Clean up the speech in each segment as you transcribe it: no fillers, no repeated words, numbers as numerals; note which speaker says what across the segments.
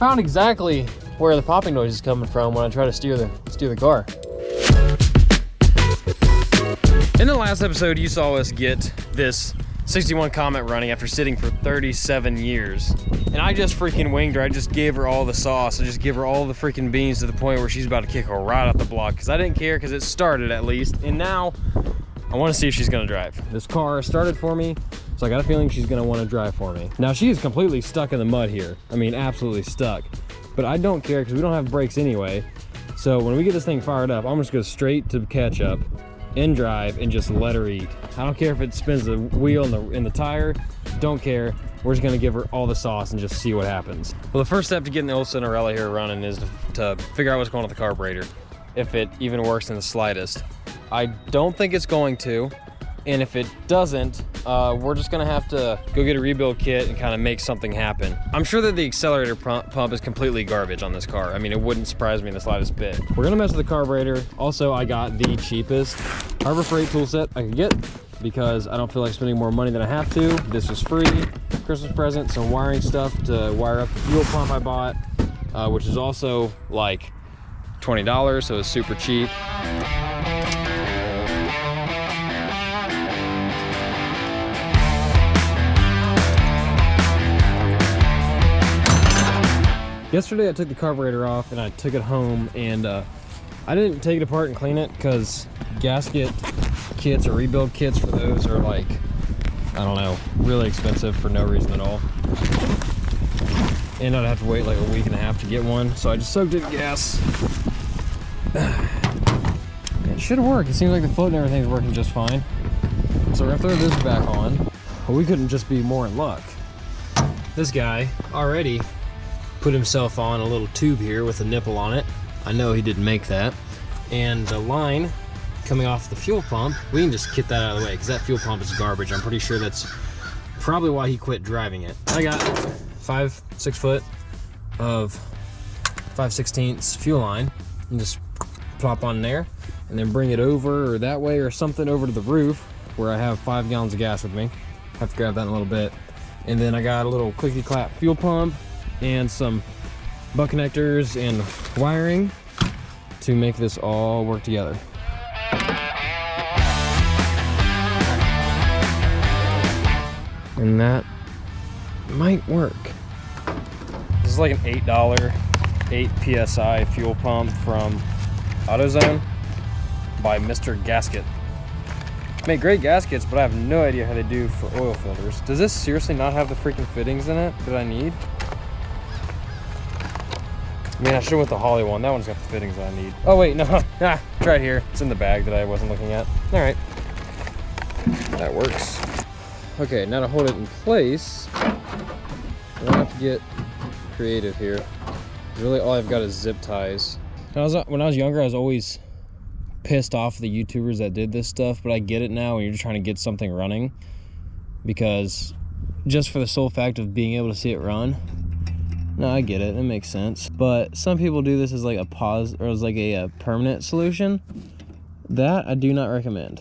Speaker 1: found exactly where the popping noise is coming from when I try to steer the car. In the last episode, you saw us get this 61 Comet running after sitting for 37 years. And I just freaking winged her. I just gave her all the sauce. I just gave her all the freaking beans to the point where she's about to kick her right out the block because I didn't care because it started at least. And now I want to see if she's gonna drive. This car started for me, so I got a feeling she's gonna want to drive for me. Now she is completely stuck in the mud here. I mean, absolutely stuck. But I don't care because we don't have brakes anyway. So when we get this thing fired up, I'm just gonna go straight to catch up and drive and just let her eat. I don't care if it spins the wheel in the tire, don't care. We're just gonna give her all the sauce and just see what happens. Well, the first step to getting the old Cinderella here running is to figure out what's going on with the carburetor, if it even works in the slightest. I don't think it's going to, and if it doesn't, we're just gonna have to go get a rebuild kit and kind of make something happen. I'm sure that the accelerator pump is completely garbage on this car. I mean, it wouldn't surprise me in the slightest bit. We're gonna mess with the carburetor. Also, I got the cheapest Harbor Freight tool set I could get because I don't feel like spending more money than I have to. This was free, Christmas present, some wiring stuff to wire up the fuel pump I bought, which is also like $20, so it's super cheap. Yesterday I took the carburetor off and I took it home, and I didn't take it apart and clean it because gasket kits or rebuild kits for those are like, I don't know, really expensive for no reason at all. And I'd have to wait like a week and a half to get one, so I just soaked it in gas. It should work. It seems like the float and everything's working just fine. So we're gonna throw this back on. But we couldn't just be more in luck. This guy already put himself on a little tube here with a nipple on it. I know he didn't make that. And the line coming off the fuel pump, we can just get that out of the way because that fuel pump is garbage. I'm pretty sure that's probably why he quit driving it. I got 6 foot of 5/16 fuel line and just plop on there and then bring it over or that way or something over to the roof where I have 5 gallons of gas with me. Have to grab that in a little bit. And then I got a little clicky clap fuel pump and some butt connectors and wiring to make this all work together. And that might work. This is like an $8, 8 PSI fuel pump from AutoZone by Mr. Gasket. Make great gaskets, but I have no idea how they do for oil filters. Does this seriously not have the freaking fittings in it that I need? I mean, I should have went the Holly one. That one's got the fittings that I need. Oh wait, no, it's right here. It's in the bag that I wasn't looking at. All right, that works. Okay, now to hold it in place, I'm gonna have to get creative here. Really, all I've got is zip ties. When I was younger, I was always pissed off at the YouTubers that did this stuff, but I get it now when you're just trying to get something running, because just for the sole fact of being able to see it run. No, I get it, it makes sense. But some people do this as like a pause or as like a permanent solution. That I do not recommend.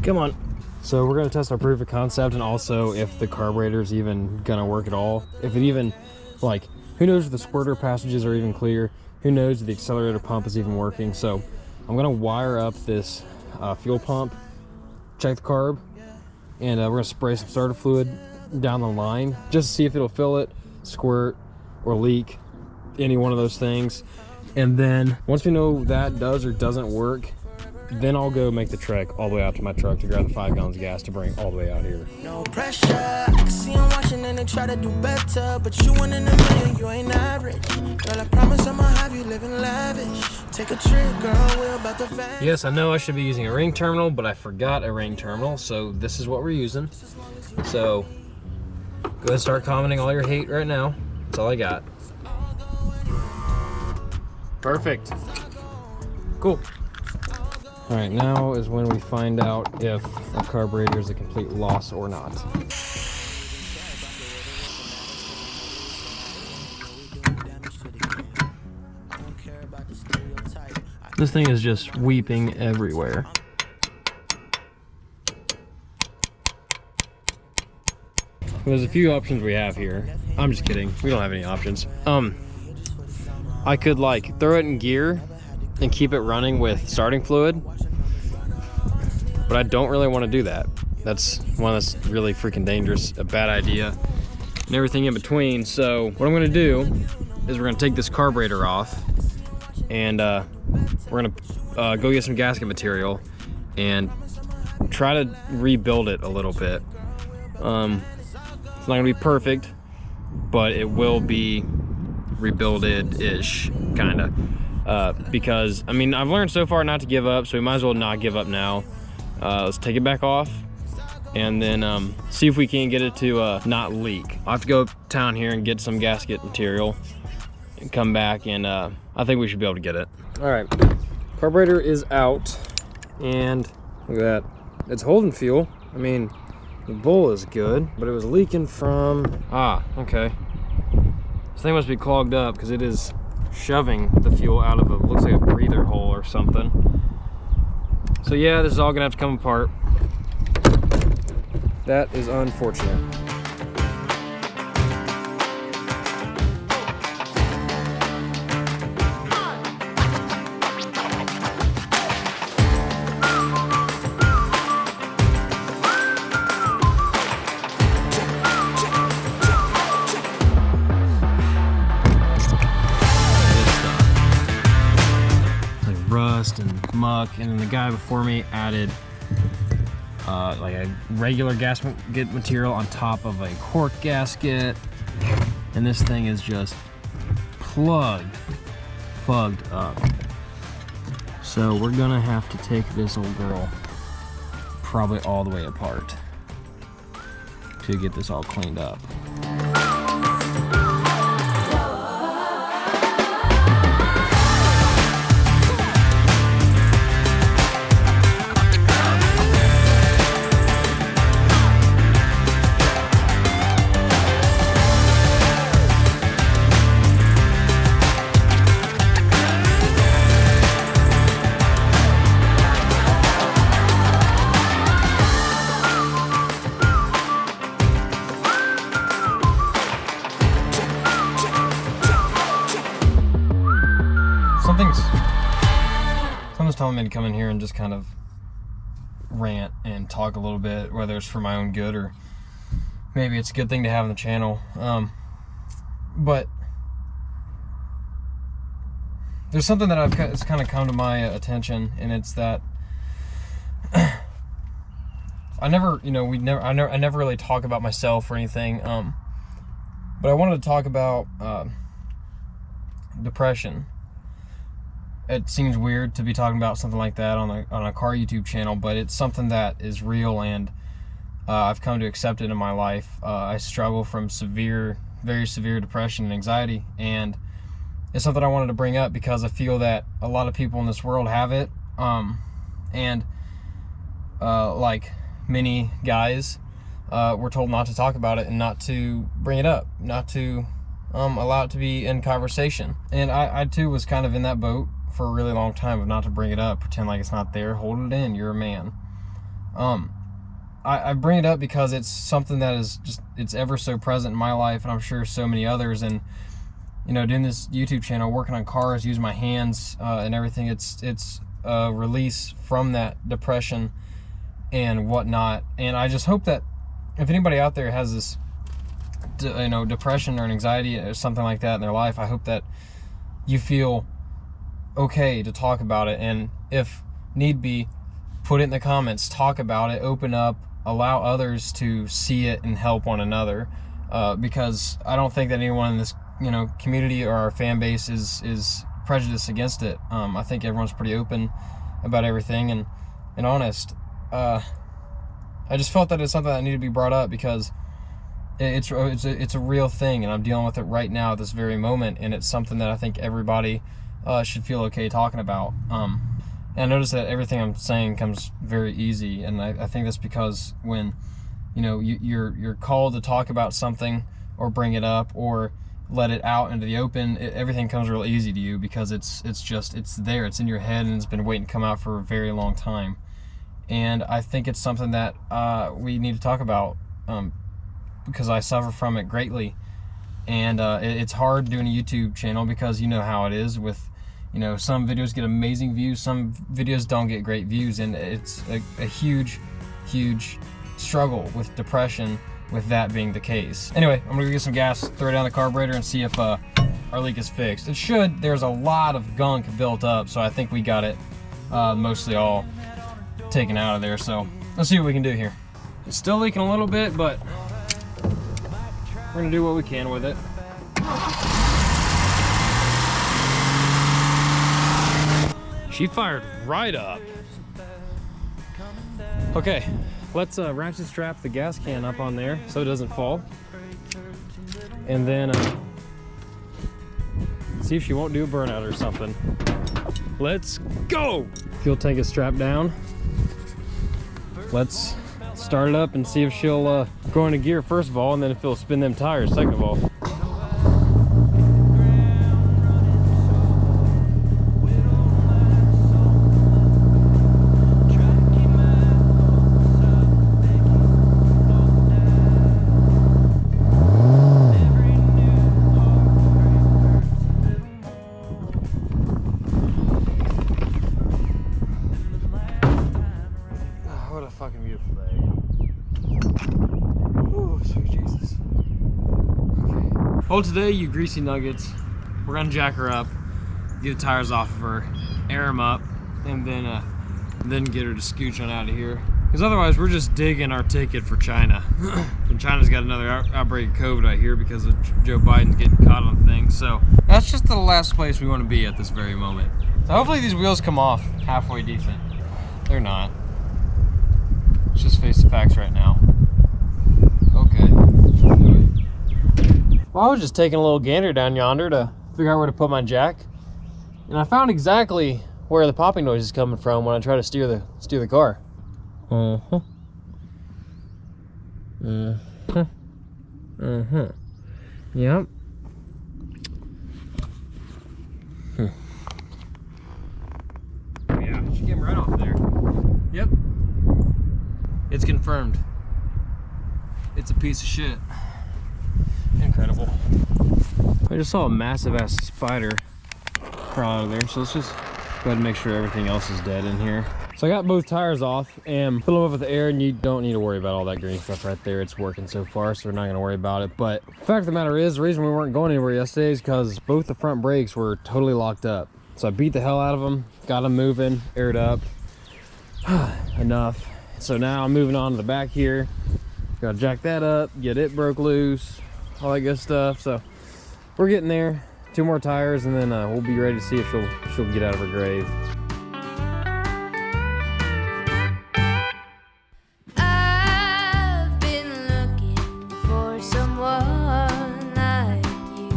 Speaker 1: Come on. So we're gonna test our proof of concept and also if the carburetor's even gonna work at all. If it even, like, who knows if the squirter passages are even clear? Who knows if the accelerator pump is even working? So I'm gonna wire up this fuel pump, check the carb, and we're gonna spray some starter fluid down the line just to see if it'll fill it, squirt, or leak, any one of those things. And then once we know that does or doesn't work, then I'll go make the trek all the way out to my truck to grab the 5 gallons of gas to bring all the way out here.
Speaker 2: No pressure, I can see them watching and they try to do better, but you one in a million, you ain't average. Girl, I promise I'ma have you living lavish. Take a trip, girl, we're about to vanish.
Speaker 1: Yes, I know I should be using a ring terminal, but I forgot a ring terminal, so this is what we're using. So go ahead and start commenting all your hate right now. That's all I got. Perfect. Cool. All right, now is when we find out if a carburetor is a complete loss or not. This thing is just weeping everywhere. there's a few options we have here. I'm just kidding. We don't have any options. I could like throw it in gear and keep it running with starting fluid, but I don't really want to do that. That's really freaking dangerous, a bad idea, and everything in between. So what I'm gonna do is we're gonna take this carburetor off, and we're gonna go get some gasket material and try to rebuild it a little bit. It's not gonna be perfect, but it will be rebuilded-ish, kinda. Because, I mean, I've learned so far not to give up, so we might as well not give up now. Let's take it back off and then see if we can get it to not leak. I'll have to go uptown here and get some gasket material and come back, and I think we should be able to get it. All right, carburetor is out, and look at that. It's holding fuel. I mean, the bowl is good, but it was leaking from, okay. This thing must be clogged up because it is shoving the fuel out of looks like a breather hole or something. So yeah, this is all gonna have to come apart. That is unfortunate. And muck, and then the guy before me added like a regular gasket material on top of a cork gasket, and this thing is just plugged up. So we're gonna have to take this old girl probably all the way apart to get this all cleaned up. Someone's telling me to come in here and just kind of rant and talk a little bit, whether it's for my own good or maybe it's a good thing to have on the channel. But there's something that it's kind of come to my attention, and it's that I never really talk about myself or anything. But I wanted to talk about depression. It seems weird to be talking about something like that on a car YouTube channel, but it's something that is real, and I've come to accept it in my life. I struggle from very severe depression and anxiety, and it's something I wanted to bring up because I feel that a lot of people in this world have it, and like many guys, we're told not to talk about it and not to bring it up, not to allow it to be in conversation. And I too was kind of in that boat for a really long time of not to bring it up, pretend like it's not there, hold it in, you're a man. I bring it up because it's something that is just, it's ever so present in my life, and I'm sure so many others. And doing this YouTube channel, working on cars, using my hands and everything, it's a release from that depression and whatnot. And I just hope that if anybody out there has this depression or anxiety or something like that in their life, I hope that you feel okay to talk about it, and if need be, put it in the comments, talk about it, open up, allow others to see it and help one another, because I don't think that anyone in this community or our fan base is prejudiced against it. I think everyone's pretty open about everything and honest. I just felt that it's something that needed to be brought up because it's a real thing, and I'm dealing with it right now at this very moment, and it's something that I think everybody should feel okay talking about. And I notice that everything I'm saying comes very easy, and I think that's because when you're called to talk about something or bring it up or let it out into the open, everything comes real easy to you because it's there, it's in your head, and it's been waiting to come out for a very long time. And I think it's something that we need to talk about. because I suffer from it greatly. And it's hard doing a YouTube channel because you know how it is with, you know, some videos get amazing views, some videos don't get great views, and it's a huge struggle with depression with that being the case. Anyway, I'm gonna go get some gas, throw it down the carburetor, and see if our leak is fixed. It should. There's a lot of gunk built up, so I think we got it mostly all taken out of there. So let's see what we can do here. It's still leaking a little bit, but we're gonna do what we can with it. She fired right up. Okay, let's ratchet strap the gas can up on there so it doesn't fall. And then see if she won't do a burnout or something. Let's go! Fuel tank is strapped down. Let's start it up and see if she'll go into gear first of all, and then if it'll spin them tires second of all. What a fucking beautiful day. Oh, sweet Jesus. Okay. Well, today, you greasy nuggets, we're gonna jack her up, get the tires off of her, air them up, and then get her to scooch on out of here. Because otherwise, we're just digging our ticket for China. And China's got another outbreak of COVID out here because of Joe Biden's getting caught on things. So that's just the last place we want to be at this very moment. So hopefully these wheels come off halfway decent. They're not. Let's just face the facts right now. Okay. Well, I was just taking a little gander down yonder to figure out where to put my jack, and I found exactly where the popping noise is coming from when I try to steer the car. Yep. Yeah, she came right off there. Yep. It's confirmed. It's a piece of shit. Incredible. I just saw a massive ass spider crawl out of there, so let's just go ahead and make sure everything else is dead in here. So I got both tires off and fill them up with air, and you don't need to worry about all that green stuff right there. It's working so far, so we're not gonna worry about it. But the fact of the matter is, the reason we weren't going anywhere yesterday is because both the front brakes were totally locked up. So I beat the hell out of them, got them moving, aired up. Enough. So now I'm moving on to the back here. Gotta jack that up, get it broke loose, all that good stuff. So we're getting there. 2 more tires, and then we'll be ready to see if she'll get out of her grave.
Speaker 3: I've been looking for someone like you,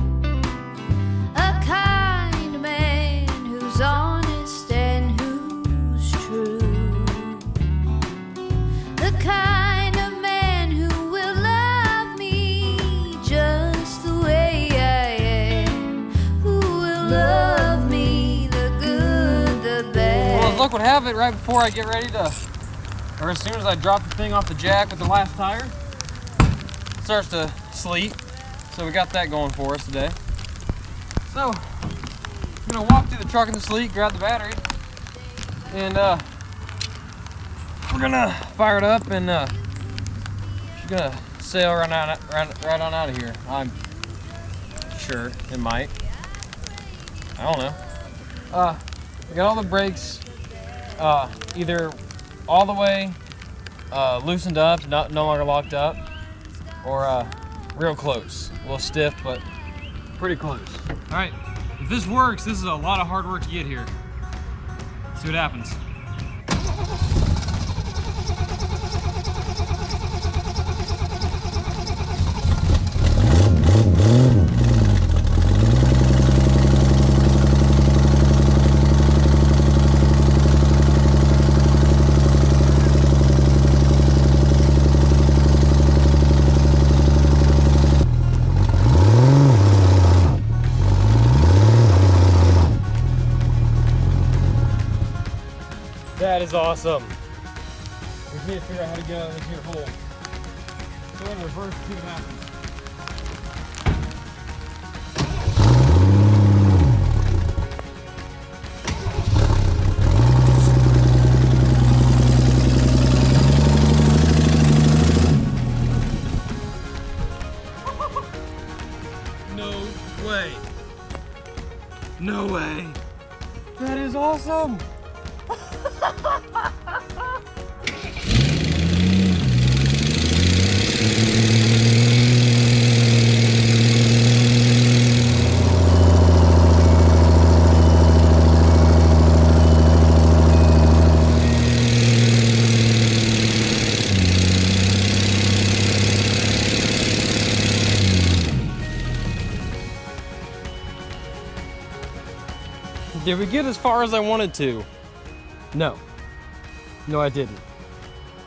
Speaker 3: a kind man who's honest and who's true, the kind of man who will love me just the way I am, who will love me, the good, the bad.
Speaker 1: Well, as luck would have it, right before I get ready to, or as soon as I drop the thing off the jack with the last tire, it starts to sleet. So we got that going for us today. So I'm gonna walk through the truck in the sleet, grab the battery, and we're gonna fire it up, and she's gonna sail right on out of here. I'm sure it might. I don't know. We got all the brakes either all the way loosened up, no longer locked up, or real close. A little stiff, but pretty close. All right, if this works, this is a lot of hard work to get here. See what happens. That is awesome. We need to figure out how to get out of this here hole. So we're in reverse, see what happens. No way. No way. That is awesome. Did we get as far as I wanted to? No. No, I didn't.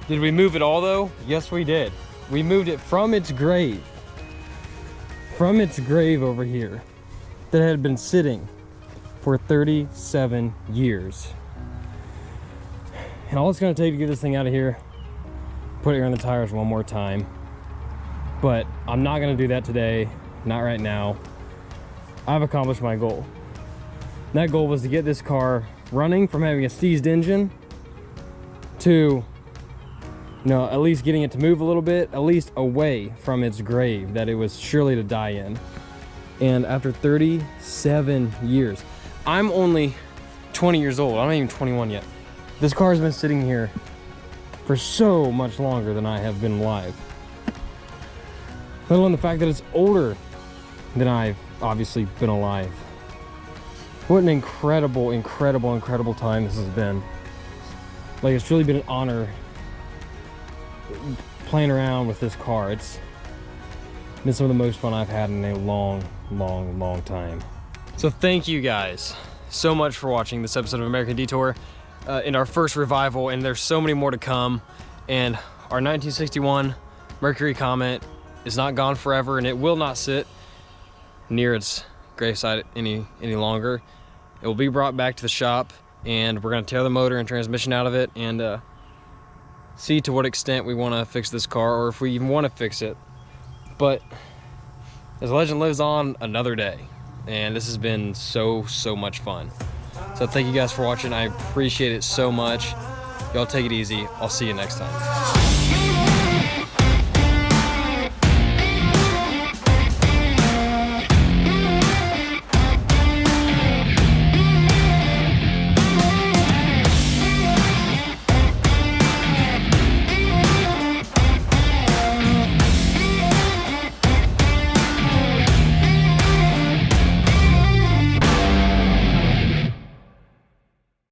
Speaker 1: Did we move it all though? Yes, we did. We moved it from its grave. From its grave over here that had been sitting for 37 years. And all it's gonna take to get this thing out of here, put air in the tires one more time. But I'm not gonna do that today, not right now. I've accomplished my goal. That goal was to get this car running from having a seized engine to, you know, at least getting it to move a little bit, at least away from its grave that it was surely to die in. And after 37 years, I'm only 20 years old. I'm not even 21 yet. This car has been sitting here for so much longer than I have been alive. Let alone the fact that it's older than I've obviously been alive. What an incredible, incredible, incredible time this has been. Like, it's really been an honor playing around with this car. It's been some of the most fun I've had in a long, long, long time. So thank you guys so much for watching this episode of American Detour in our first revival, and there's so many more to come. And our 1961 Mercury Comet is not gone forever, and it will not sit near its gravesite any longer. It will be brought back to the shop, and we're gonna tear the motor and transmission out of it and see to what extent we want to fix this car, or if we even want to fix it. But as legend lives on, another day, and this has been so much fun. So thank you guys for watching. I appreciate it so much. Y'all take it easy. I'll see you next time.